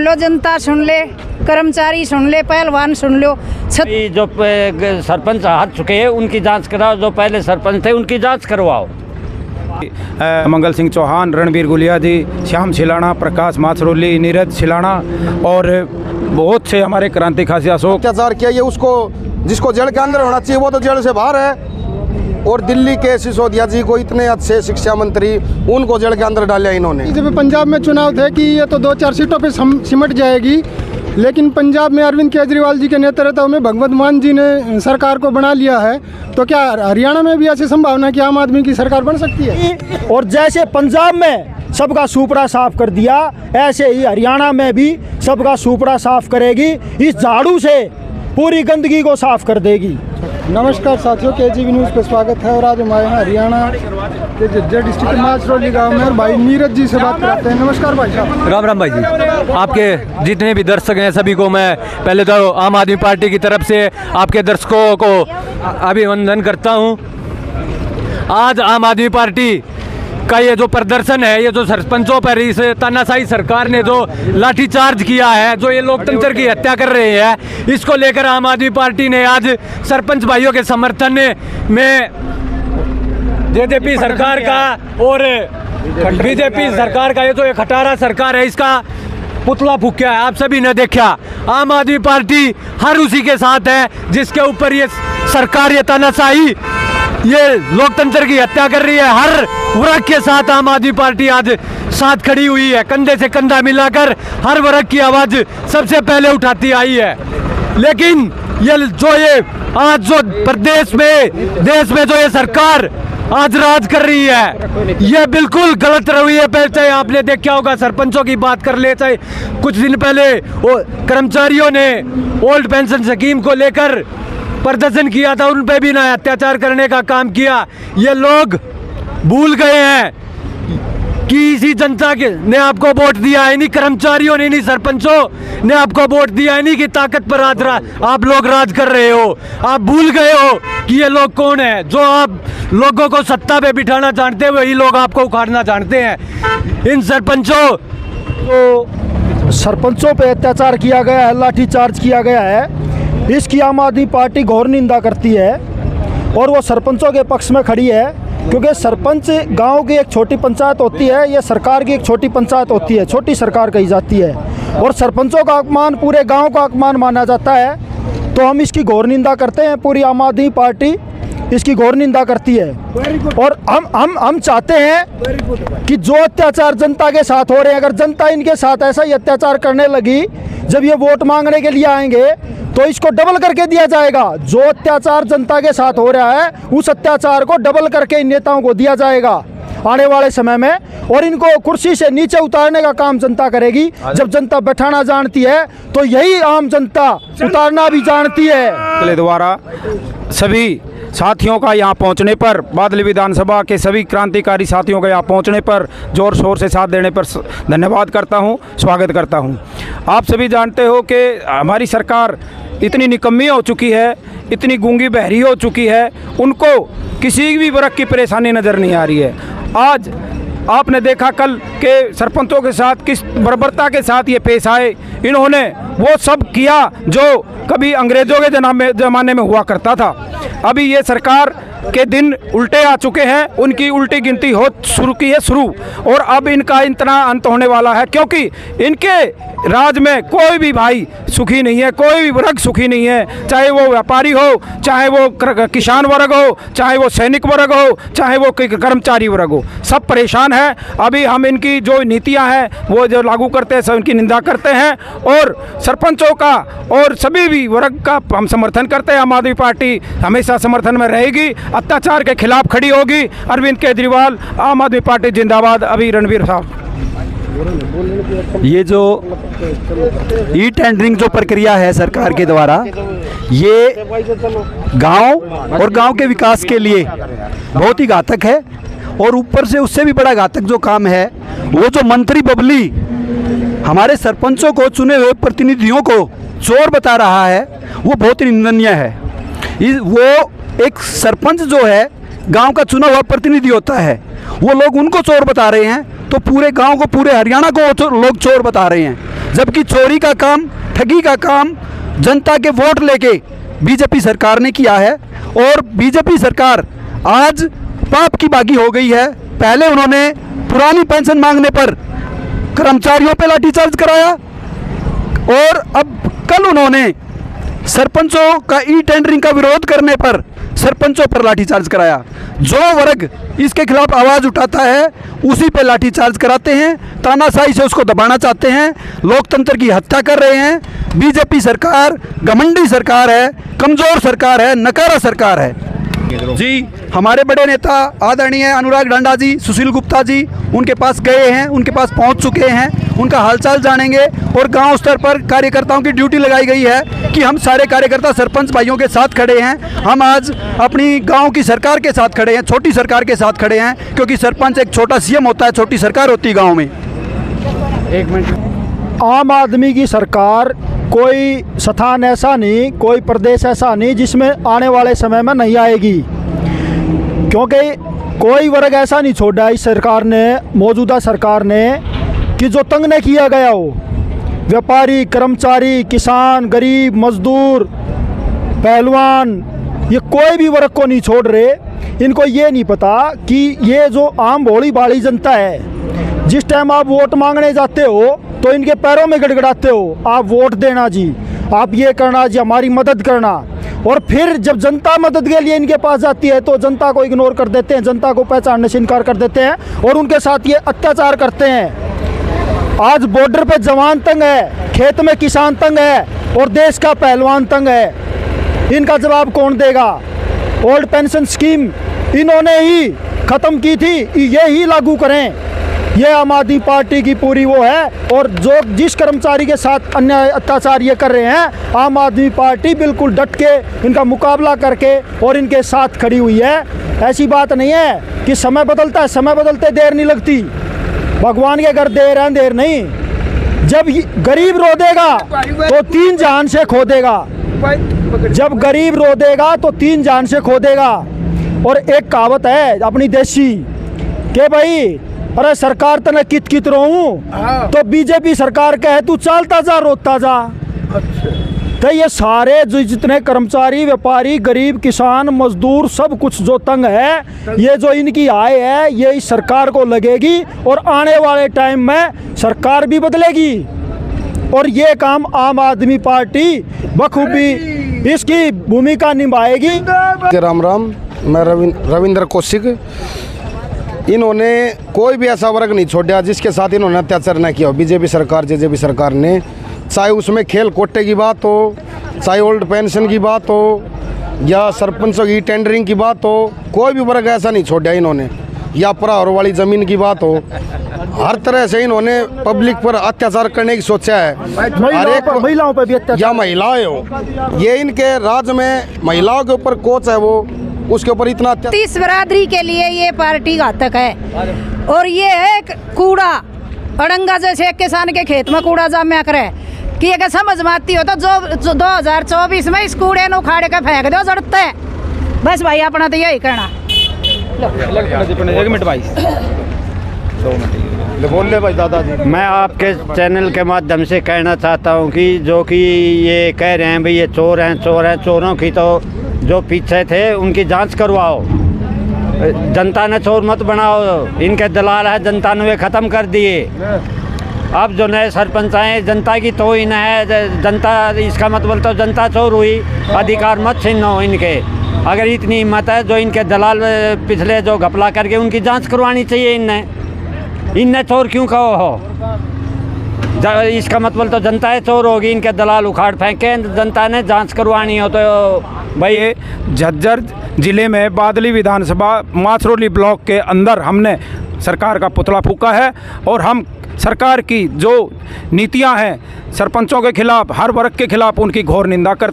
लो, जनता सुन ले, कर्मचारी सुन ले, पहलवान सुन लो। जो सरपंच हार चुके हैं उनकी जांच कराओ, जो पहले सरपंच थे उनकी जांच करवाओ। मंगल सिंह चौहान, रणबीर गुलिया जी, श्याम छिलाना, प्रकाश माछरोली, नीरज छिलाना और बहुत से हमारे क्रांति खासी अशोक। अत्याचार किया, ये उसको जिसको जेल के अंदर होना चाहिए वो तो जेल से बाहर है। और दिल्ली के सिसोदिया जी को, इतने अच्छे शिक्षा मंत्री, उनको जेल के अंदर डाला इन्होंने। जब पंजाब में चुनाव थे कि ये तो 2-4 सीटों पे सिमट जाएगी, लेकिन पंजाब में अरविंद केजरीवाल जी के नेतृत्व में भगवंत मान जी ने सरकार को बना लिया है, तो क्या हरियाणा में भी ऐसी संभावना कि आम आदमी की सरकार बन सकती है? और जैसे पंजाब में सबका सुपड़ा साफ कर दिया, ऐसे ही हरियाणा में भी सबका सुपड़ा साफ करेगी। इस झाड़ू से पूरी गंदगी को साफ कर देगी। नमस्कार साथियों, केजीवी न्यूज़ पे स्वागत है। और आज हम आए हैं हरियाणा के झज्जर डिस्ट्रिक्ट माछरोली गांव में और भाई नीरज जी से बात करते हैं। नमस्कार भाई साहब। राम राम भाई जी। आपके जितने भी दर्शक हैं सभी को मैं पहले तो आम आदमी पार्टी की तरफ से आपके दर्शकों को अभिनंदन करता हूं। आज आम आदमी पार्टी का ये जो प्रदर्शन है, ये जो सरपंचों पर इस तानाशाही सरकार ने जो लाठीचार्ज किया है, जो ये लोकतंत्र की हत्या कर रहे हैं, इसको लेकर आम आदमी पार्टी ने आज सरपंच भाइयों के समर्थन में जेजेपी सरकार का और बीजेपी सरकार का ये जो एक खटारा सरकार है, इसका पुतला फूंका है। आप सभी ने देखा, आम आदमी पार्टी हर उसी के साथ है जिसके ऊपर ये सरकार, ये तानाशाही, ये लोकतंत्र की हत्या कर रही है। हर वर्ग के साथ आम आदमी पार्टी आज साथ खड़ी हुई है, कंधे से कंधा मिलाकर हर वर्ग की आवाज सबसे पहले उठाती आई है। लेकिन ये आज जो प्रदेश में, देश में जो ये सरकार आज राज कर रही है, ये बिल्कुल गलत रवैये पे। चाहे आपने देखा होगा, सरपंचों की बात कर ले, चाहे कुछ दिन पहले कर्मचारियों ने ओल्ड पेंशन स्कीम को लेकर प्रदर्शन किया था, उन पे भी ना अत्याचार करने का काम किया। ये लोग भूल गए हैं कि इसी जनता के ने आपको वोट दिया है, इन्हीं कर्मचारियों ने, इन्हीं सरपंचों ने आपको वोट दिया है, इन्हीं की ताकत पर आप लोग राज कर रहे हो। आप भूल गए हो कि ये लोग कौन है। जो आप लोगों को सत्ता पे बिठाना जानते हो, वही लोग आपको उखाड़ना जानते हैं। इन सरपंचों पे अत्याचार किया गया है, लाठीचार्ज किया गया है, इसकी आम आदमी पार्टी घोर निंदा करती है और वो सरपंचों के पक्ष में खड़ी है। क्योंकि सरपंच गांव की एक छोटी पंचायत होती है, ये सरकार की एक छोटी पंचायत होती है, छोटी सरकार कही जाती है, और सरपंचों का अपमान पूरे गांव का अपमान माना जाता है। तो हम इसकी घोर निंदा करते हैं, पूरी आम आदमी पार्टी इसकी घोर निंदा करती है। और हम चाहते हैं कि जो अत्याचार जनता के साथ हो रहे हैं, अगर जनता इनके साथ ऐसा ही अत्याचार करने लगी, जब ये वोट मांगने के लिए आएंगे तो इसको डबल करके दिया जाएगा। जो अत्याचार जनता के साथ हो रहा है, उस अत्याचार को डबल करके इन नेताओं को दिया जाएगा आने वाले समय में, और इनको कुर्सी से नीचे उतारने का काम जनता करेगी। जब जनता बैठाना जानती है तो यही आम जनता उतारना भी जानती है। द्वारा सभी साथियों का यहाँ पहुँचने पर, बादल विधानसभा के सभी क्रांतिकारी साथियों का यहाँ पहुँचने पर, जोर शोर से साथ देने पर धन्यवाद करता हूँ, स्वागत करता हूँ। आप सभी जानते हो कि हमारी सरकार इतनी निकम्मी हो चुकी है, इतनी गूंगी बहरी हो चुकी है, उनको किसी भी वर्ग की परेशानी नज़र नहीं आ रही है। आज आपने देखा कल के सरपंचों के साथ किस बर्बरता के साथ ये पेश आए। इन्होंने वो सब किया जो कभी अंग्रेज़ों के ज़माने में हुआ करता था। अभी ये सरकार के दिन उल्टे आ चुके हैं, उनकी उल्टी गिनती हो शुरू, और अब इनका इतना अंत होने वाला है, क्योंकि इनके राज में कोई भी भाई सुखी नहीं है, कोई भी वर्ग सुखी नहीं है। चाहे वो व्यापारी हो, चाहे वो किसान वर्ग हो, चाहे वो सैनिक वर्ग हो, चाहे वो कर्मचारी वर्ग हो, सब परेशान है। अभी हम इनकी जो नीतियां हैं वो जो लागू करते हैं, सब इनकी निंदा करते हैं, और सरपंचों का और सभी भी वर्ग का हम समर्थन करते हैं। आम आदमी पार्टी हमेशा समर्थन में रहेगी, अत्याचार के खिलाफ खड़ी होगी। अरविंद केजरीवाल, आम आदमी पार्टी जिंदाबाद। अभी रणबीर साहब, ये जो ई टेंडरिंग जो प्रक्रिया है सरकार के द्वारा, ये गांव और गांव के विकास के लिए बहुत ही घातक है। और ऊपर से उससे भी बड़ा घातक जो काम है, वो जो मंत्री बबली हमारे सरपंचों को, चुने हुए प्रतिनिधियों को चोर बता रहा है, वो बहुत ही निंदनीय है। वो एक सरपंच जो है, गांव का चुना हुआ प्रतिनिधि होता है, वो लोग उनको चोर बता रहे हैं, तो पूरे गांव को, पूरे हरियाणा को लोग चोर बता रहे हैं। जबकि चोरी का काम, ठगी का काम जनता के वोट लेके बीजेपी सरकार ने किया है। और बीजेपी सरकार आज पाप की बागी हो गई है। पहले उन्होंने पुरानी पेंशन मांगने पर कर्मचारियों पे लाठीचार्ज कराया और अब कल उन्होंने सरपंचों का ई टेंडरिंग का विरोध करने पर सरपंचों पर लाठीचार्ज कराया। जो वर्ग इसके खिलाफ आवाज़ उठाता है उसी पे लाठीचार्ज कराते हैं, तानाशाही से उसको दबाना चाहते हैं, लोकतंत्र की हत्या कर रहे हैं। बीजेपी सरकार घमंडी सरकार है, कमज़ोर सरकार है, नकारा सरकार है। जी, हमारे बड़े नेता आदरणीय अनुराग ढांडा जी, सुशील गुप्ता जी उनके पास गए हैं, उनके पास पहुंच चुके हैं, उनका हालचाल जानेंगे। और गांव स्तर पर कार्यकर्ताओं की ड्यूटी लगाई गई है कि हम सारे कार्यकर्ता सरपंच भाइयों के साथ खड़े हैं। हम आज अपनी गांव की सरकार के साथ खड़े हैं, छोटी सरकार के साथ खड़े हैं, क्योंकि सरपंच एक छोटा सीएम होता है, छोटी सरकार होती है गाँव में। एक मिनट। आम आदमी की सरकार कोई स्थान ऐसा नहीं, कोई प्रदेश ऐसा नहीं जिसमें आने वाले समय में नहीं आएगी, क्योंकि कोई वर्ग ऐसा नहीं छोड़ा इस सरकार ने, मौजूदा सरकार ने, कि जो तंग न किया गया हो। व्यापारी, कर्मचारी, किसान, गरीब, मजदूर, पहलवान, ये कोई भी वर्ग को नहीं छोड़ रहे। इनको ये नहीं पता कि ये जो आम भोली भाली जनता है, जिस टाइम आप वोट मांगने जाते हो तो इनके पैरों में गड़गड़ाते हो, आप वोट देना जी, आप ये करना जी, हमारी मदद करना। और फिर जब जनता मदद के लिए इनके पास जाती है तो जनता को इग्नोर कर देते हैं, जनता को पहचानने से इनकार कर देते हैं और उनके साथ ये अत्याचार करते हैं। आज बॉर्डर पे जवान तंग है, खेत में किसान तंग है और देश का पहलवान तंग है। इनका जवाब कौन देगा? ओल्ड पेंशन स्कीम इन्होंने ही ख़त्म की थी, ये ही लागू करें। ये आम आदमी पार्टी की पूरी वो है। और जो जिस कर्मचारी के साथ अन्याय अत्याचार ये कर रहे हैं, आम आदमी पार्टी बिल्कुल डट के इनका मुकाबला करके और इनके साथ खड़ी हुई है। ऐसी बात नहीं है कि समय बदलता है, समय बदलते देर नहीं लगती। भगवान के घर देर है, देर नहीं। जब गरीब रो देगा तो 3 जान से खो देगा, जब गरीब रो देगा तो 3 जान से खो देगा। और एक कहावत है अपनी देसी कि भाई अरे सरकार तने कित कित रोऊं, तो बीजेपी सरकार कहे तू चालता जा रोता जा। तो ये सारे जो जितने कर्मचारी, व्यापारी, गरीब, किसान, मजदूर, सब कुछ जो तंग है, ये जो इनकी आय है ये इस सरकार को लगेगी और आने वाले टाइम में सरकार भी बदलेगी। और ये काम आम आदमी पार्टी बखूबी इसकी भूमिका निभाएगी। राम राम, मैं रविंद्र कौशिक। इन्होंने कोई भी ऐसा वर्ग नहीं छोड़ा जिसके साथ इन्होंने अत्याचार न किया हो। बीजेपी सरकार, जेजेपी सरकार ने, चाहे उसमें खेल कोटे की बात हो, चाहे ओल्ड पेंशन की बात हो या सरपंचों की टेंडरिंग की बात हो, कोई भी वर्ग ऐसा नहीं छोड़ा इन्होंने, या प्रहार वाली ज़मीन की बात हो। हर तरह से इन्होंने पब्लिक पर अत्याचार करने की सोचा है। हर एक महिलाओं पर भी अत्याचार, या महिलाएं हो, ये इनके राज्य में महिलाओं के ऊपर कोच है, वो उसके ऊपर इतना 30 बरादरी के लिए ये पार्टी घातक है। और ये है कूड़ा अड़ंगा, जैसे एक किसान के खेत में कूड़ा जमा करे कि अगर समझ में आती हो तो जो 2024 में इस कूड़े को उखाड़ के फेंक दो जरूरत है। बस भाई अपना तो यही करना। 1 मिनट भाई, 2 मिनट बोल ले भाई दादाजी। मैं आपके चैनल के माध्यम से कहना चाहता हूं कि जो कि ये कह रहे हैं भाई ये चोर हैं, चोर हैं, चोरों की तो जो पीछे थे उनकी जांच करवाओ। जनता ने चोर मत बनाओ, इनके दलाल है, जनता ने वे ख़त्म कर दिए। अब जो नए सरपंच आए, जनता की तौहीन है, जनता, इसका मतलब तो जनता चोर हुई। अधिकार मत छीनो इनके। अगर इतनी हिम्मत है, जो इनके दलाल पिछले जो घपला करके, उनकी जांच करवानी चाहिए। इनने चोर क्यों कहो हो? इसका मतलब तो जनता है चोर होगी, इनके दलाल उखाड़ फेंके, जनता ने जांच करवानी हो तो भाई। झज्जर जिले में बादली विधानसभा माछरोली ब्लॉक के अंदर हमने सरकार का पुतला फूंका है और हम सरकार की जो नीतियां हैं सरपंचों के खिलाफ, हर वर्ग के खिलाफ उनकी घोर निंदा करते